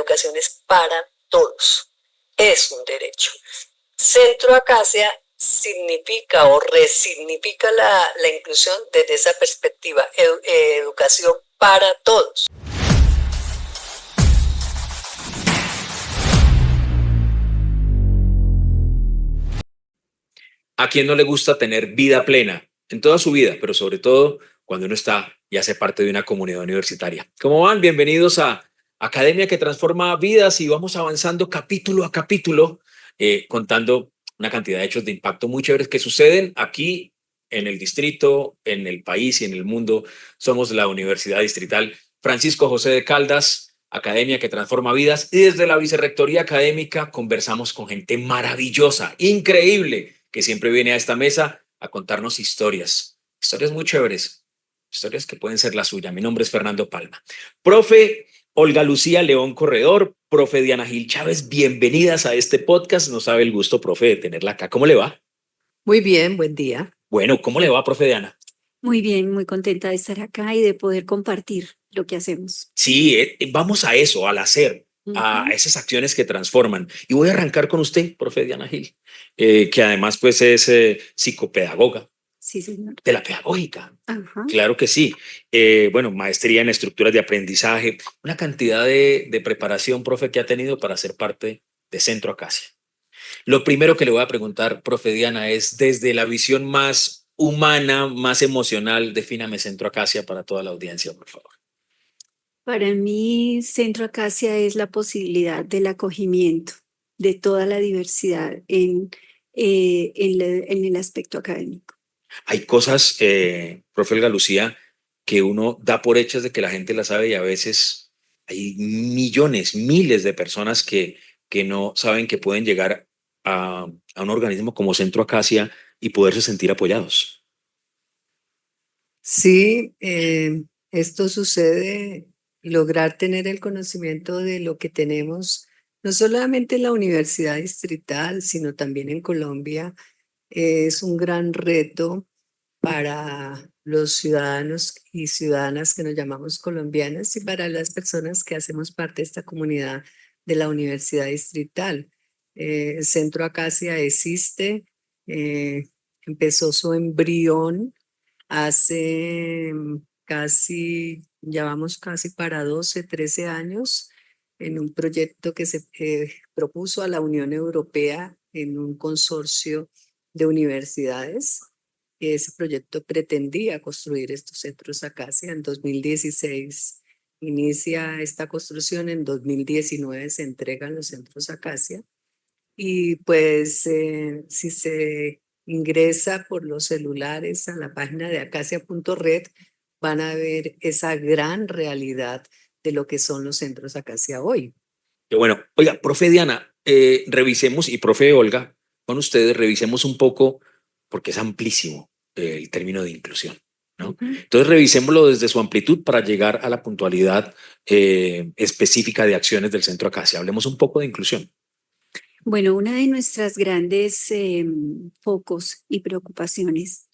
educación es para todos, es un derecho. Centro Acacia significa o resignifica la inclusión desde esa perspectiva, educación para todos. ¿A quién no le gusta tener vida plena en toda su vida, pero sobre todo cuando uno está y hace parte de una comunidad universitaria? ¿Cómo van? Bienvenidos a Academia que transforma vidas y vamos avanzando capítulo a capítulo, contando una cantidad de hechos de impacto muy chéveres que suceden aquí en el distrito, en el país y en el mundo. Somos la Universidad Distrital Francisco José de Caldas, Academia que transforma vidas, y desde la Vicerrectoría Académica conversamos con gente maravillosa, increíble, que siempre viene a esta mesa a contarnos historias muy chéveres, historias que pueden ser la suya. Mi nombre es Fernando Palma. Profe Olga Lucía León Corredor, profe Diana Gil Chávez, bienvenidas a este podcast. No sabe el gusto, profe, de tenerla acá. ¿Cómo le va? Muy bien, buen día. Bueno, ¿cómo le va, profe Diana? Muy bien, muy contenta de estar acá y de poder compartir lo que hacemos. Sí, vamos a eso, al hacer, a esas acciones que transforman. Y voy a arrancar con usted, profe Diana Gil, que además pues es psicopedagoga. Sí, señor. De la pedagógica. Ajá. Claro que sí. Bueno, maestría en estructuras de aprendizaje, una cantidad de preparación, profe, que ha tenido para ser parte de Centro Acacia. Lo primero que le voy a preguntar, profe Diana, es desde la visión más humana, más emocional, defíname Centro Acacia para toda la audiencia, por favor. Para mí, Centro Acacia es la posibilidad del acogimiento de toda la diversidad en el aspecto académico. Hay cosas, profe Olga Lucía, que uno da por hechas de que la gente las sabe y a veces hay millones, miles de personas que no saben que pueden llegar a un organismo como Centro Acacia y poderse sentir apoyados. Sí, esto sucede, lograr tener el conocimiento de lo que tenemos, no solamente en la Universidad Distrital, sino también en Colombia, es un gran reto para los ciudadanos y ciudadanas que nos llamamos colombianas y para las personas que hacemos parte de esta comunidad de la Universidad Distrital. El Centro Acacia existe, empezó su embrión hace ya vamos casi para 12, 13 años, en un proyecto que se propuso a la Unión Europea en un consorcio de universidades. Ese proyecto pretendía construir estos centros Acacia. En 2016 inicia esta construcción, en 2019 se entregan los centros Acacia. Y pues si se ingresa por los celulares a la página de acacia.red, van a ver esa gran realidad de lo que son los centros Acacia hoy. Bueno, oiga, profe Diana, revisemos, y profe Olga, con ustedes revisemos un poco, porque es amplísimo el término de inclusión, ¿no? Entonces revisémoslo desde su amplitud para llegar a la puntualidad específica de acciones del Centro Acacia. Hablemos un poco de inclusión. Bueno, una de nuestras grandes focos y preocupaciones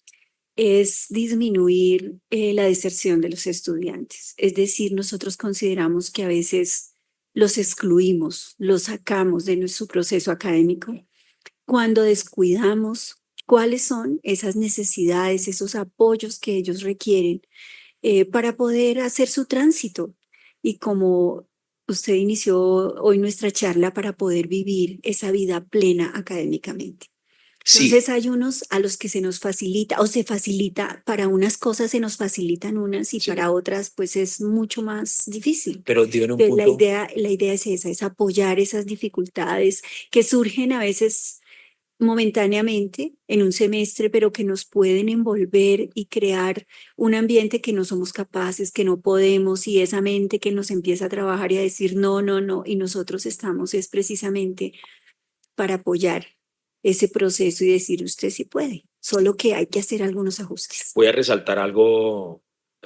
es disminuir la deserción de los estudiantes. Es decir, nosotros consideramos que a veces los excluimos, los sacamos de nuestro proceso académico cuando descuidamos cuáles son esas necesidades, esos apoyos que ellos requieren para poder hacer su tránsito. Y como usted inició hoy nuestra charla, para poder vivir esa vida plena académicamente. Entonces Sí. hay unos a los que se nos facilita o se facilita, para unas cosas se nos facilitan unas y Sí. para otras pues es mucho más difícil. Pero dio en un Entonces, punto. la idea es esa, es apoyar esas dificultades que surgen a veces momentáneamente en un semestre, pero que nos pueden envolver y crear un ambiente que no somos capaces, que no podemos, y esa mente que nos empieza a trabajar y a decir no, no, no, y nosotros estamos es precisamente para apoyar ese proceso y decir usted sí puede, solo que hay que hacer algunos ajustes. Voy a resaltar algo,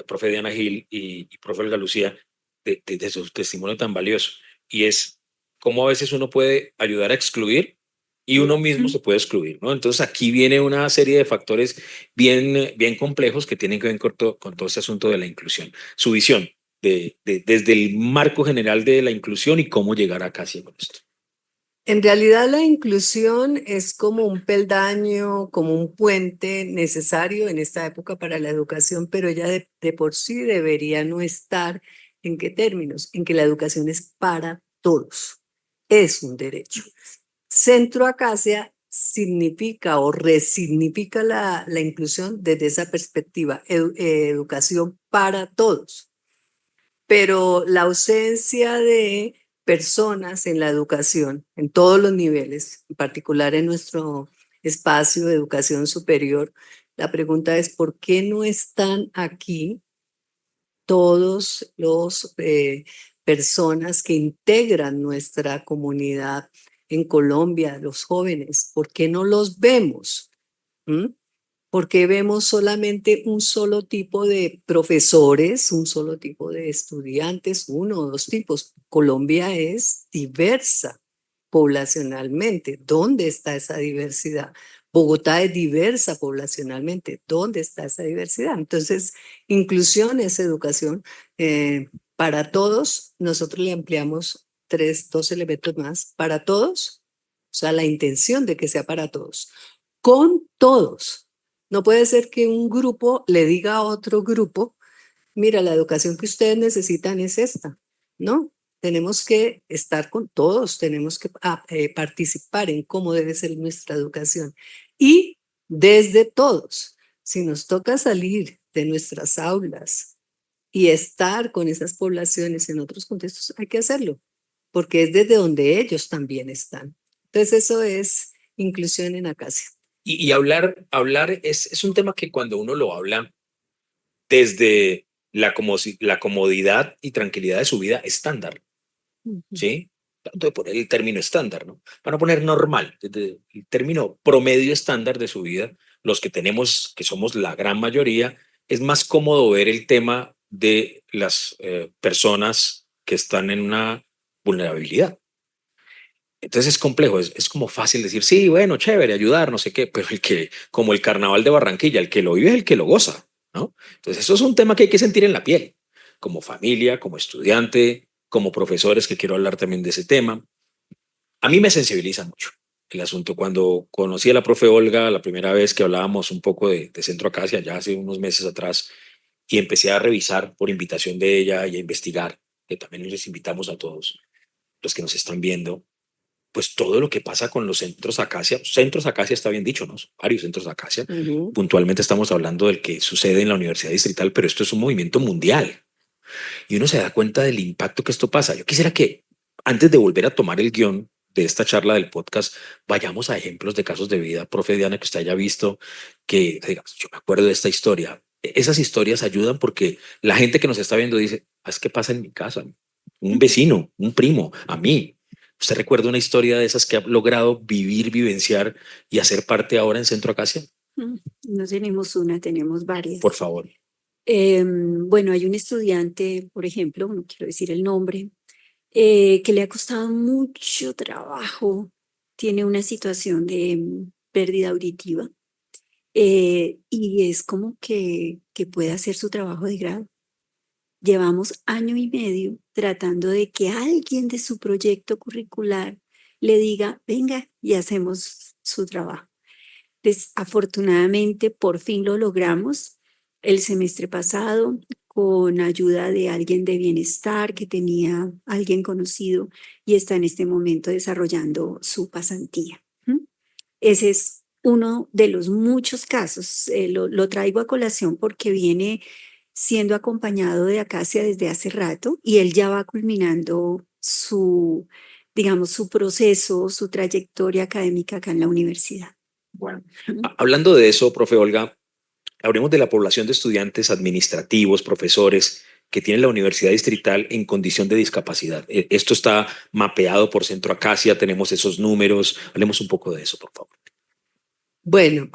profe Diana Gil y profe Olga Lucía, de su testimonio tan valioso, y es cómo a veces uno puede ayudar a excluir y uno mismo se puede excluir, ¿no? Entonces aquí viene una serie de factores bien complejos que tienen que ver con todo este asunto de la inclusión. Su visión, desde el marco general de la inclusión y cómo llegar a Acacia con esto? En realidad la inclusión es como un peldaño, como un puente necesario en esta época para la educación, pero ella de por sí debería no estar ¿en qué términos? En que la educación es para todos, es un derecho. Centro Acacia significa o resignifica la inclusión desde esa perspectiva, educación para todos, pero la ausencia de personas en la educación, en todos los niveles, en particular en nuestro espacio de educación superior, la pregunta es, ¿por qué no están aquí todos los personas que integran nuestra comunidad en Colombia, los jóvenes? ¿Por qué no los vemos? ¿Mm? ¿Por qué vemos solamente un solo tipo de profesores, un solo tipo de estudiantes, uno o dos tipos? Colombia es diversa poblacionalmente. ¿Dónde está esa diversidad? Bogotá es diversa poblacionalmente. ¿Dónde está esa diversidad? Entonces, inclusión es educación para todos. Nosotros le ampliamos dos elementos más. Para todos, o sea, la intención de que sea para todos. Con todos. No puede ser que un grupo le diga a otro grupo, mira, la educación que ustedes necesitan es esta. No, tenemos que estar con todos, tenemos que participar en cómo debe ser nuestra educación. Y desde todos, si nos toca salir de nuestras aulas y estar con esas poblaciones en otros contextos, hay que hacerlo, porque es desde donde ellos también están. Entonces eso es inclusión en Acacia. Y hablar es un tema que cuando uno lo habla desde la comodidad y tranquilidad de su vida estándar, ¿sí? Tanto de poner el término estándar, ¿no? Van a poner normal, desde el término promedio estándar de su vida, los que tenemos, que somos la gran mayoría, es más cómodo ver el tema de las personas que están en una vulnerabilidad. Entonces es complejo, es como fácil decir, sí, bueno, chévere, ayudar, no sé qué, pero como el carnaval de Barranquilla, el que lo vive es el que lo goza, ¿no? Entonces eso es un tema que hay que sentir en la piel, como familia, como estudiante, como profesores, que quiero hablar también de ese tema. A mí me sensibiliza mucho el asunto. Cuando conocí a la profe Olga la primera vez que hablábamos un poco de Centro Acacia, ya hace unos meses atrás, y empecé a revisar por invitación de ella y a investigar, que también les invitamos a todos los que nos están viendo, pues todo lo que pasa con los centros Acacia está bien dicho, ¿no? Son varios centros Acacia. Puntualmente estamos hablando del que sucede en la Universidad Distrital, pero esto es un movimiento mundial y uno se da cuenta del impacto que esto pasa. Yo quisiera que antes de volver a tomar el guión de esta charla del podcast, vayamos a ejemplos de casos de vida, profe Diana, que usted haya visto, que digamos, yo me acuerdo de esta historia. Esas historias ayudan porque la gente que nos está viendo dice, es que pasa en mi casa, un vecino, un primo, a mí. ¿Usted recuerda una historia de esas que ha logrado vivir, vivenciar y hacer parte ahora en Centro Acacia? No tenemos una, tenemos varias. Por favor. Bueno, hay un estudiante, por ejemplo, no quiero decir el nombre, que le ha costado mucho trabajo, tiene una situación de pérdida auditiva y es como que puede hacer su trabajo de grado. Llevamos año y medio tratando de que alguien de su proyecto curricular le diga, venga, y hacemos su trabajo. Desafortunadamente, por fin lo logramos el semestre pasado con ayuda de alguien de bienestar que tenía alguien conocido y está en este momento desarrollando su pasantía. Ese es uno de los muchos casos. Lo traigo a colación porque viene siendo acompañado de Acacia desde hace rato y él ya va culminando su, digamos, su proceso, su trayectoria académica acá en la universidad. Bueno, hablando de eso, profe Olga, hablemos de la población de estudiantes administrativos, profesores que tiene la Universidad Distrital en condición de discapacidad. Esto está mapeado por Centro Acacia, tenemos esos números. Hablemos un poco de eso, por favor. Bueno,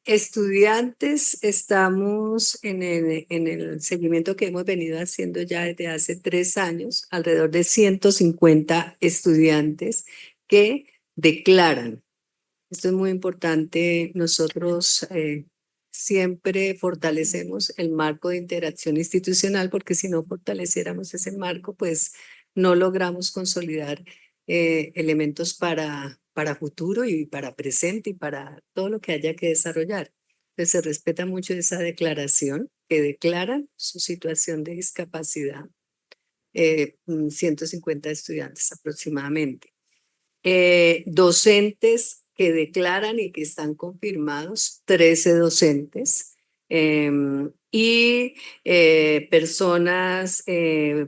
estudiantes, estamos en el seguimiento que hemos venido haciendo ya desde hace 3 años, alrededor de 150 estudiantes que declaran. Esto es muy importante. Nosotros siempre fortalecemos el marco de interacción institucional, porque si no fortaleciéramos ese marco, pues no logramos consolidar elementos para futuro y para presente y para todo lo que haya que desarrollar. Entonces se respeta mucho esa declaración que declara su situación de discapacidad, 150 estudiantes aproximadamente. Docentes que declaran y que están confirmados, 13 docentes. Y personas,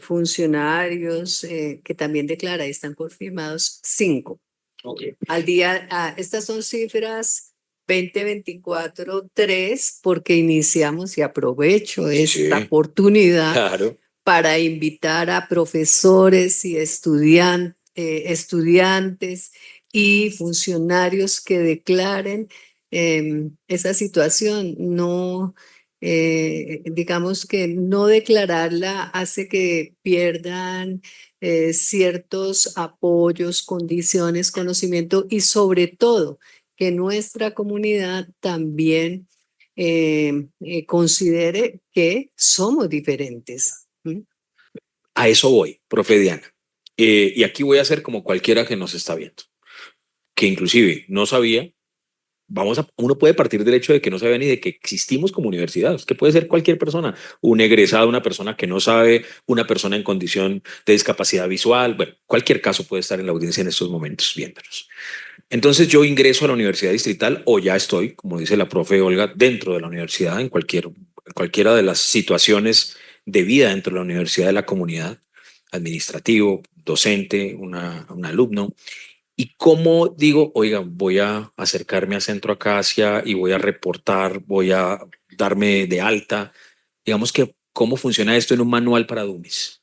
funcionarios que también declaran y están confirmados, 5. Okay. Al día, estas son cifras 2024, 3, porque iniciamos y aprovecho esta oportunidad Claro. para invitar a profesores y estudiantes y funcionarios que declaren esa situación. No, digamos que no declararla hace que pierdan ciertos apoyos, condiciones, conocimiento y sobre todo que nuestra comunidad también considere que somos diferentes. A eso voy, profe Diana. Y aquí voy a hacer como cualquiera que nos está viendo, que inclusive no sabía. Uno puede partir del hecho de que no sabía ni de que existimos como universidad, que puede ser cualquier persona, un egresado, una persona que no sabe, una persona en condición de discapacidad visual, bueno, cualquier caso puede estar en la audiencia en estos momentos viéndonos. Entonces yo ingreso a la Universidad Distrital o ya estoy, como dice la profe Olga, dentro de la universidad, en cualquiera de las situaciones de vida dentro de la universidad de la comunidad, administrativo, docente, un alumno. Y cómo digo, oiga, voy a acercarme a Centro Acacia y voy a reportar, voy a darme de alta. Digamos que, ¿cómo funciona esto en un manual para dummies?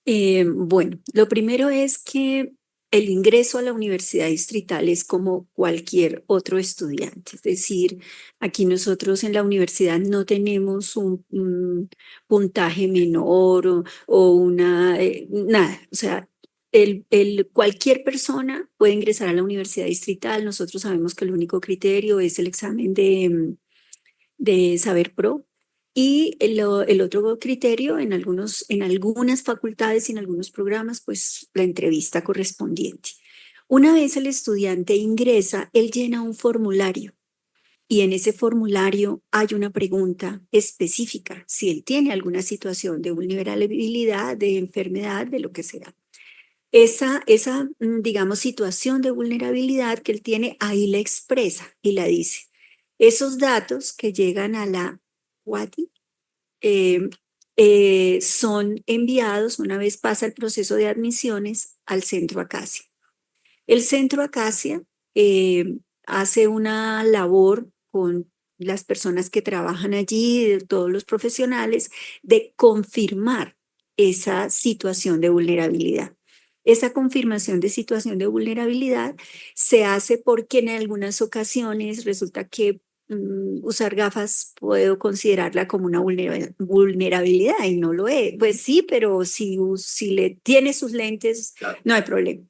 Bueno, lo primero es que el ingreso a la universidad distrital es como cualquier otro estudiante. Es decir, aquí nosotros en la universidad no tenemos un puntaje menor o una, nada. O sea, cualquier persona puede ingresar a la universidad distrital. Nosotros sabemos que el único criterio es el examen de Saber Pro. Y el otro criterio en algunas facultades y en algunos programas, pues la entrevista correspondiente. Una vez el estudiante ingresa, él llena un formulario y en ese formulario hay una pregunta específica, si él tiene alguna situación de vulnerabilidad, de enfermedad, de lo que sea. Esa, digamos, situación de vulnerabilidad que él tiene, ahí la expresa y la dice. Esos datos que llegan a la WATI son enviados una vez pasa el proceso de admisiones al Centro Acacia. El Centro Acacia hace una labor con las personas que trabajan allí, de todos los profesionales, de confirmar esa situación de vulnerabilidad. Esa confirmación de situación de vulnerabilidad se hace porque en algunas ocasiones resulta que usar gafas puedo considerarla como una vulnerabilidad y no lo es. Pues sí, pero si le tiene sus lentes, claro, no hay problema.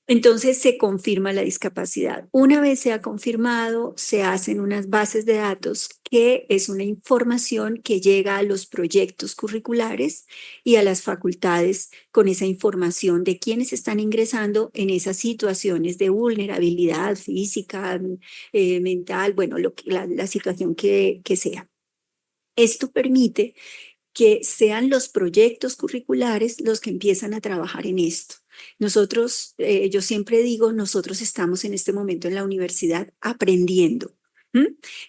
Entonces se confirma la discapacidad. Una vez se ha confirmado, se hacen unas bases de datos que es una información que llega a los proyectos curriculares y a las facultades con esa información de quienes están ingresando en esas situaciones de vulnerabilidad física, mental, bueno, la situación que sea. Esto permite que sean los proyectos curriculares los que empiezan a trabajar en esto. Nosotros, yo siempre digo, nosotros estamos en este momento en la universidad aprendiendo.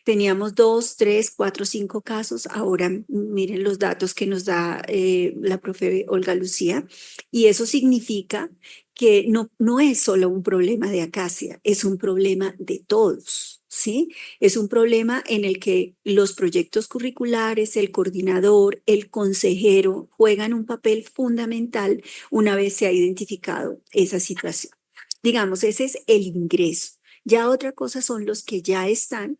Teníamos 2, 3, 4, 5 casos. Ahora miren los datos que nos da la profe Olga Lucía. Y eso significa que no es solo un problema de Acacia, es un problema de todos. ¿Sí? Es un problema en el que los proyectos curriculares, el coordinador, el consejero juegan un papel fundamental una vez se ha identificado esa situación. Digamos, ese es el ingreso. Ya otra cosa son los que ya están,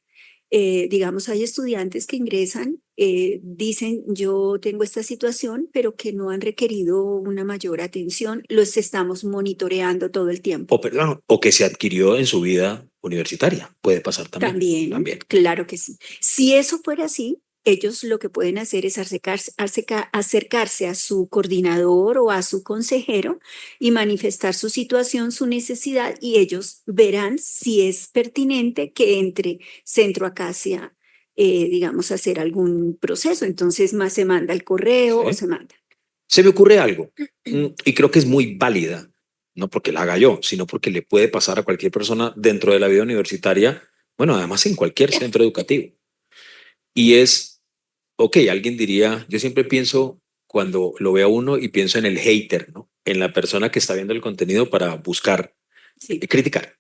digamos, hay estudiantes que ingresan dicen yo tengo esta situación, pero que no han requerido una mayor atención, los estamos monitoreando todo el tiempo. Perdón, o que se adquirió en su vida universitaria. Puede pasar también. También, claro que sí. Si eso fuera así, ellos lo que pueden hacer es acercarse a su coordinador o a su consejero y manifestar su situación, su necesidad, y ellos verán si es pertinente que entre Centro Acacia, digamos, a hacer algún proceso. Entonces, más se manda el correo o se manda. Se me ocurre algo, y creo que es muy válida, no porque la haga yo, sino porque le puede pasar a cualquier persona dentro de la vida universitaria, bueno, además en cualquier centro educativo. Y es, ok, alguien diría, yo siempre pienso cuando lo veo a uno y pienso en el hater, ¿no? En la persona que está viendo el contenido para buscar, criticar.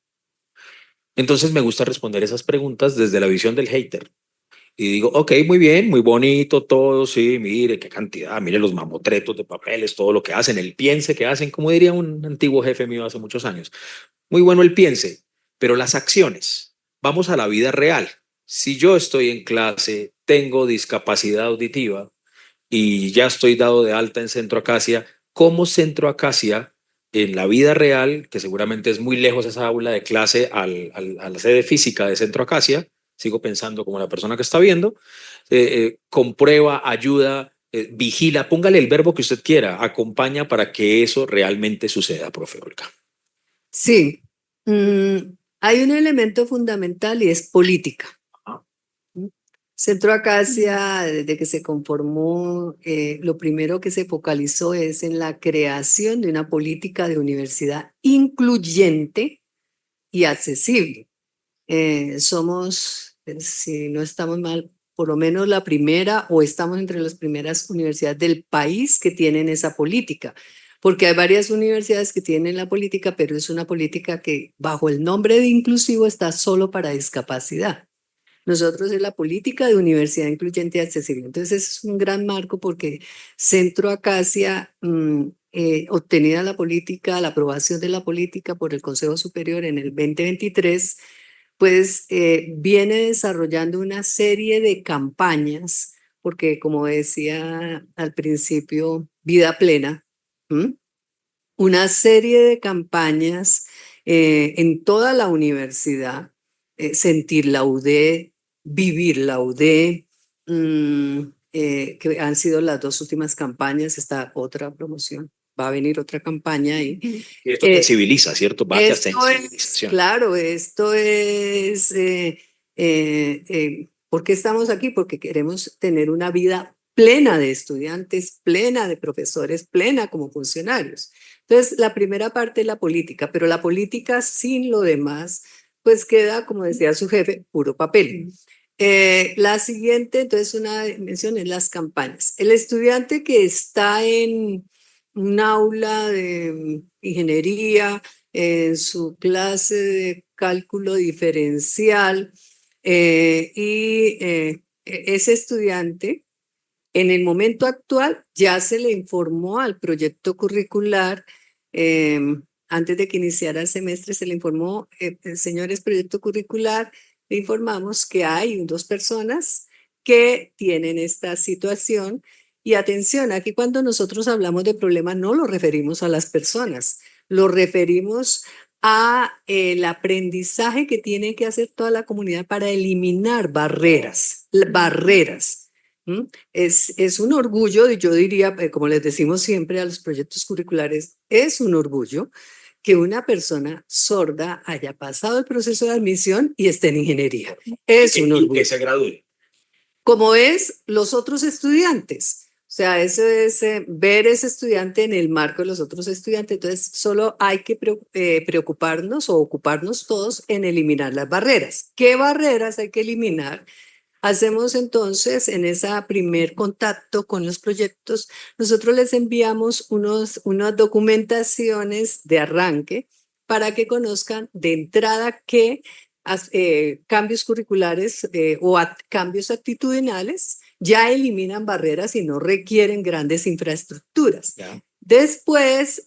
Entonces me gusta responder esas preguntas desde la visión del hater. Y digo, ok, muy bien, muy bonito todo, sí, mire qué cantidad, mire los mamotretos de papeles, todo lo que hacen, el piense que hacen, como diría un antiguo jefe mío hace muchos años. Muy bueno el piense, pero las acciones, vamos a la vida real. Si yo estoy en clase, tengo discapacidad auditiva y ya estoy dado de alta en Centro Acacia, ¿cómo Centro Acacia en la vida real, que seguramente es muy lejos esa aula de clase a la sede física de Centro Acacia, sigo pensando como la persona que está viendo, comprueba, ayuda, vigila, póngale el verbo que usted quiera, acompaña para que eso realmente suceda, profe Olga? Sí, hay un elemento fundamental y es política. Centro Acacia, desde que se conformó, lo primero que se focalizó es en la creación de una política de universidad incluyente y accesible. Somos, si no estamos mal, por lo menos la primera o estamos entre las primeras universidades del país que tienen esa política, porque hay varias universidades que tienen la política, pero es una política que bajo el nombre de inclusivo está solo para discapacidad. Nosotros es la política de universidad incluyente y accesible. Entonces es un gran marco porque Centro Acacia, obtenida la política, la aprobación de la política por el Consejo Superior en el 2023, pues viene desarrollando una serie de campañas, porque como decía al principio, vida plena, una serie de campañas en toda la universidad, sentir la UD, vivir la UD, que han sido las dos últimas campañas, esta otra promoción. Va a venir otra campaña y esto sensibiliza, ¿cierto? Vaya sensibilización. Claro, esto es, ¿por qué estamos aquí? Porque queremos tener una vida plena de estudiantes, plena de profesores, plena como funcionarios. Entonces, la primera parte es la política, pero la política sin lo demás, pues queda, como decía su jefe, puro papel. La siguiente, entonces, una mención es las campañas. El estudiante que está en un aula de ingeniería, en su clase de cálculo diferencial, ese estudiante en el momento actual ya se le informó al proyecto curricular, antes de que iniciara el semestre se le informó, señores, proyecto curricular, le informamos que hay 2 personas que tienen esta situación. Y atención, aquí cuando nosotros hablamos de problemas no lo referimos a las personas, lo referimos a el aprendizaje que tiene que hacer toda la comunidad para eliminar barreras. Es un orgullo, yo diría, como les decimos siempre a los proyectos curriculares, es un orgullo que una persona sorda haya pasado el proceso de admisión y esté en ingeniería. Es un orgullo. Y que se gradúe. Como es los otros estudiantes. O sea, eso es ver ese estudiante en el marco de los otros estudiantes. Entonces, solo hay que preocuparnos o ocuparnos todos en eliminar las barreras. ¿Qué barreras hay que eliminar? Hacemos entonces en ese primer contacto con los proyectos, nosotros les enviamos unas documentaciones de arranque para que conozcan de entrada qué cambios curriculares o cambios actitudinales ya eliminan barreras y no requieren grandes infraestructuras. Ya. Después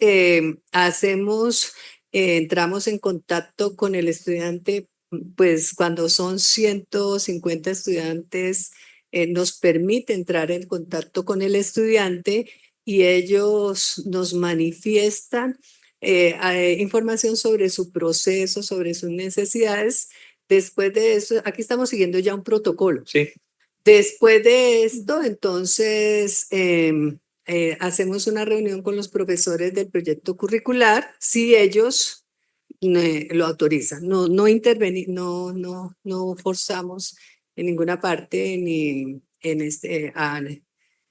entramos en contacto con el estudiante, pues cuando son 150 estudiantes nos permite entrar en contacto con el estudiante y ellos nos manifiestan información sobre su proceso, sobre sus necesidades. Después de eso, aquí estamos siguiendo ya un protocolo. Sí. Después de esto, entonces, hacemos una reunión con los profesores del proyecto curricular, si ellos lo autorizan. No, no forzamos en ninguna parte ni a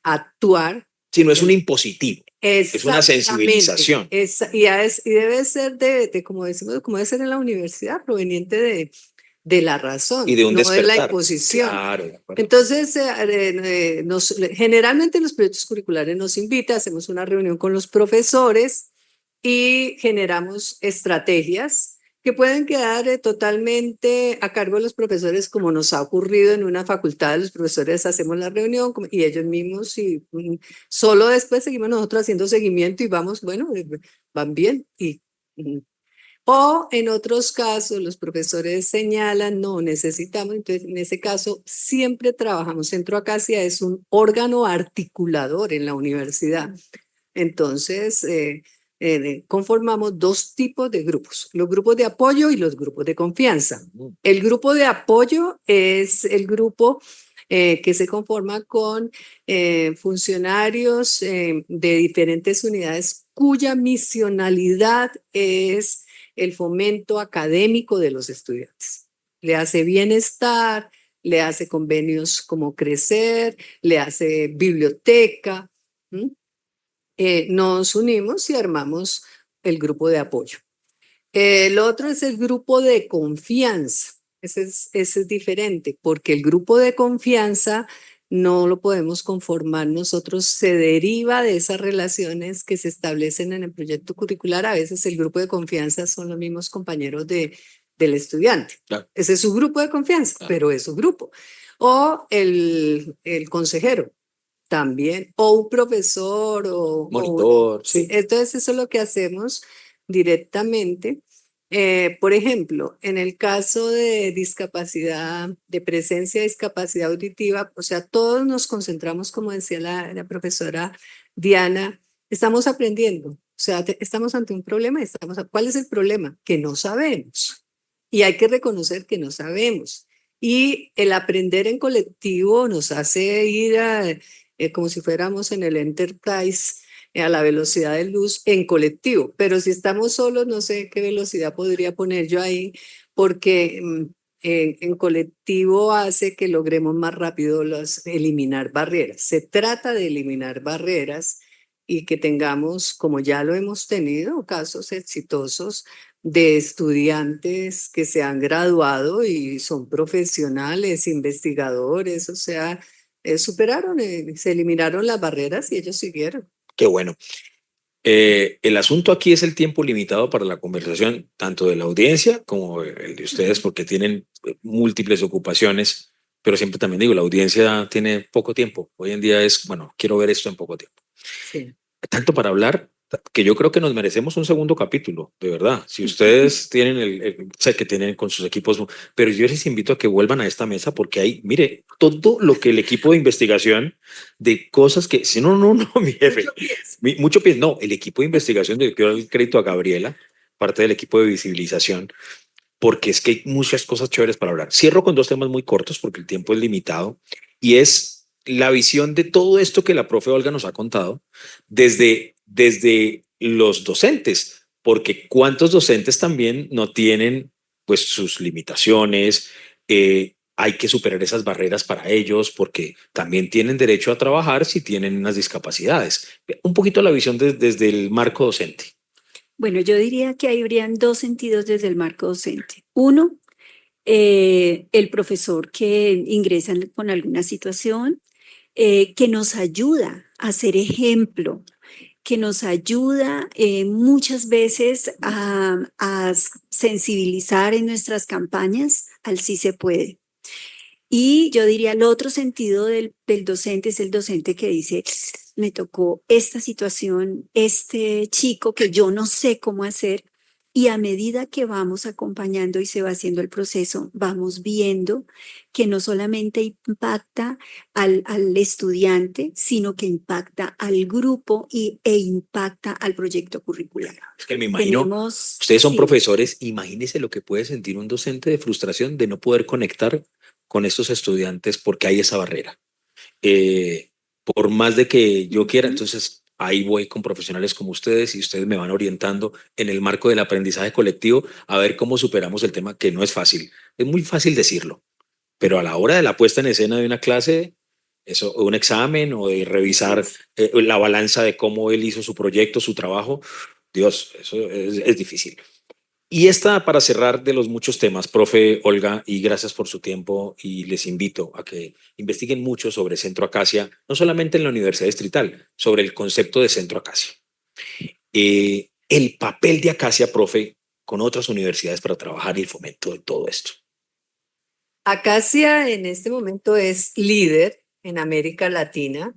actuar. Si no es un impositivo, es una Exactamente. sensibilización. Y debe ser como decimos, como debe ser en la universidad, proveniente de la razón, Y de un no de la despertar. imposición. Claro, de acuerdo. Entonces, generalmente los proyectos curriculares nos invitan, hacemos una reunión con los profesores y generamos estrategias que pueden quedar totalmente a cargo de los profesores, como nos ha ocurrido en una facultad. Los profesores hacemos la reunión y ellos mismos, y solo después seguimos nosotros haciendo seguimiento y vamos, bueno, van bien. O en otros casos, los profesores señalan, no, necesitamos, entonces en ese caso siempre trabajamos. Centro Acacia es un órgano articulador en la universidad. Entonces, conformamos dos tipos de grupos, los grupos de apoyo y los grupos de confianza. El grupo de apoyo es el grupo que se conforma con funcionarios de diferentes unidades cuya misionalidad es el fomento académico de los estudiantes. Le hace bienestar, le hace convenios como Crecer, le hace biblioteca. Nos unimos y armamos el grupo de apoyo. El otro es el grupo de confianza. Ese es diferente, porque el grupo de confianza no lo podemos conformar nosotros, se deriva de esas relaciones que se establecen en el proyecto curricular. A veces el grupo de confianza son los mismos compañeros del estudiante. Claro. Ese es su grupo de confianza, claro, pero es su grupo. O el consejero también, o un profesor o monitor. Sí. Entonces eso es lo que hacemos directamente. Por ejemplo, en el caso de discapacidad, de presencia de discapacidad auditiva, o sea, todos nos concentramos, como decía la profesora Diana, estamos aprendiendo, o sea, estamos ante un problema. ¿Cuál es el problema? Que no sabemos. Y hay que reconocer que no sabemos. Y el aprender en colectivo nos hace ir como si fuéramos en el Enterprise, a la velocidad de luz en colectivo. Pero si estamos solos, no sé qué velocidad podría poner yo ahí, porque en colectivo hace que logremos más rápido eliminar barreras. Se trata de eliminar barreras y que tengamos, como ya lo hemos tenido, casos exitosos de estudiantes que se han graduado y son profesionales, investigadores, o sea, superaron, se eliminaron las barreras y ellos siguieron. Qué bueno. El asunto aquí es el tiempo limitado para la conversación, tanto de la audiencia como el de ustedes, porque tienen múltiples ocupaciones, pero siempre también digo, la audiencia tiene poco tiempo. Hoy en día es, bueno, quiero ver esto en poco tiempo. Sí. Tanto para hablar que yo creo que nos merecemos un segundo capítulo, de verdad. Si ustedes tienen sé que tienen con sus equipos, pero yo les invito a que vuelvan a esta mesa porque hay, mire, todo lo que el equipo de investigación de cosas que, si no, mi jefe, mucho pienso, no, el equipo de investigación, yo quiero el crédito a Gabriela, parte del equipo de visibilización, porque es que hay muchas cosas chéveres para hablar. Cierro con dos temas muy cortos porque el tiempo es limitado y es la visión de todo esto que la profe Olga nos ha contado desde los docentes, porque cuántos docentes también no tienen pues sus limitaciones, hay que superar esas barreras para ellos porque también tienen derecho a trabajar si tienen unas discapacidades. Un poquito la visión desde el marco docente. Bueno, yo diría que habrían dos sentidos desde el marco docente. Uno, el profesor que ingresa con alguna situación, que nos ayuda a ser ejemplo, que nos ayuda muchas veces a sensibilizar en nuestras campañas al sí se puede. Y yo diría el otro sentido del docente es el docente que dice, me tocó esta situación, este chico que yo no sé cómo hacer, Y a medida que vamos acompañando y se va haciendo el proceso, vamos viendo que no solamente impacta al estudiante, sino que impacta al grupo e impacta al proyecto curricular. Es que me imagino, Tenemos, ustedes son sí, profesores, imagínense lo que puede sentir un docente de frustración de no poder conectar con estos estudiantes porque hay esa barrera. Por más de que yo quiera, entonces ahí voy con profesionales como ustedes y ustedes me van orientando en el marco del aprendizaje colectivo a ver cómo superamos el tema, que no es fácil. Es muy fácil decirlo, pero a la hora de la puesta en escena de una clase, eso, o un examen o de revisar la balanza de cómo él hizo su proyecto, su trabajo, Dios, eso es difícil. Y esta para cerrar de los muchos temas, profe Olga, y gracias por su tiempo y les invito a que investiguen mucho sobre Centro Acacia, no solamente en la Universidad Distrital, sobre el concepto de Centro Acacia. El papel de Acacia, profe, con otras universidades para trabajar el fomento de todo esto. Acacia en este momento es líder en América Latina.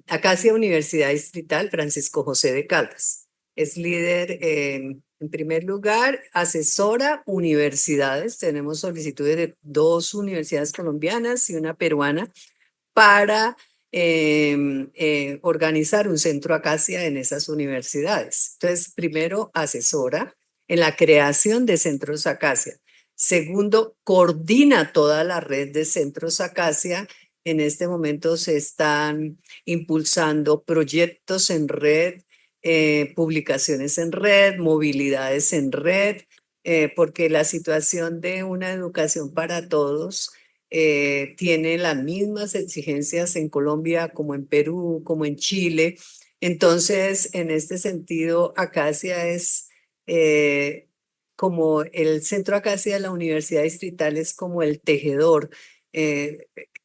Acacia Universidad Distrital Francisco José de Caldas. Es líder, en primer lugar, asesora universidades. Tenemos solicitudes de 2 universidades colombianas y una peruana para organizar un centro Acacia en esas universidades. Entonces, primero, asesora en la creación de centros Acacia. Segundo, coordina toda la red de centros Acacia. En este momento se están impulsando proyectos en red, publicaciones en red, movilidades en red, porque la situación de una educación para todos tiene las mismas exigencias en Colombia como en Perú, como en Chile. Entonces, en este sentido, Acacia es como el Centro Acacia de la Universidad Distrital es como el tejedor,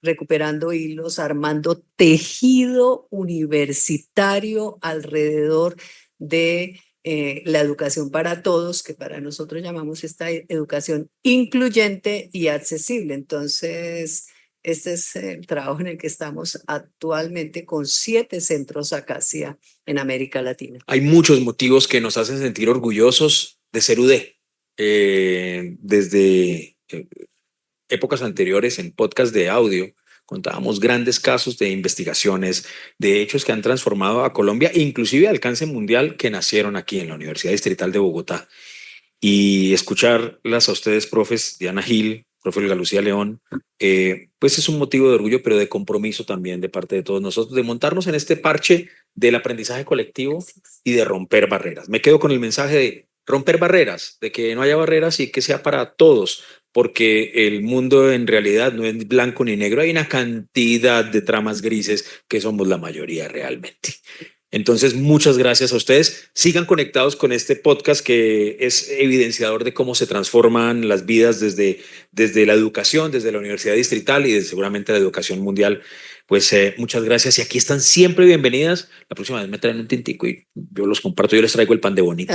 recuperando hilos, armando tejido universitario alrededor de la educación para todos, que para nosotros llamamos esta educación incluyente y accesible. Entonces, este es el trabajo en el que estamos actualmente con 7 centros Acacia en América Latina. Hay muchos motivos que nos hacen sentir orgullosos de ser UD. Desde épocas anteriores en podcast de audio contábamos grandes casos de investigaciones, de hechos que han transformado a Colombia, inclusive a alcance mundial, que nacieron aquí en la Universidad Distrital de Bogotá. Y escucharlas a ustedes, profes, Diana Gil, profe Olga Lucía León, pues es un motivo de orgullo, pero de compromiso también de parte de todos nosotros, de montarnos en este parche del aprendizaje colectivo y de romper barreras. Me quedo con el mensaje de romper barreras, de que no haya barreras y que sea para todos, porque el mundo en realidad no es blanco ni negro, hay una cantidad de tramas grises que somos la mayoría realmente. Entonces, muchas gracias a ustedes. Sigan conectados con este podcast que es evidenciador de cómo se transforman las vidas desde la educación, desde la Universidad Distrital y desde seguramente la educación mundial. Pues muchas gracias y aquí están siempre bienvenidas. La próxima vez me traen un tintico y yo los comparto, yo les traigo el pan de bonito.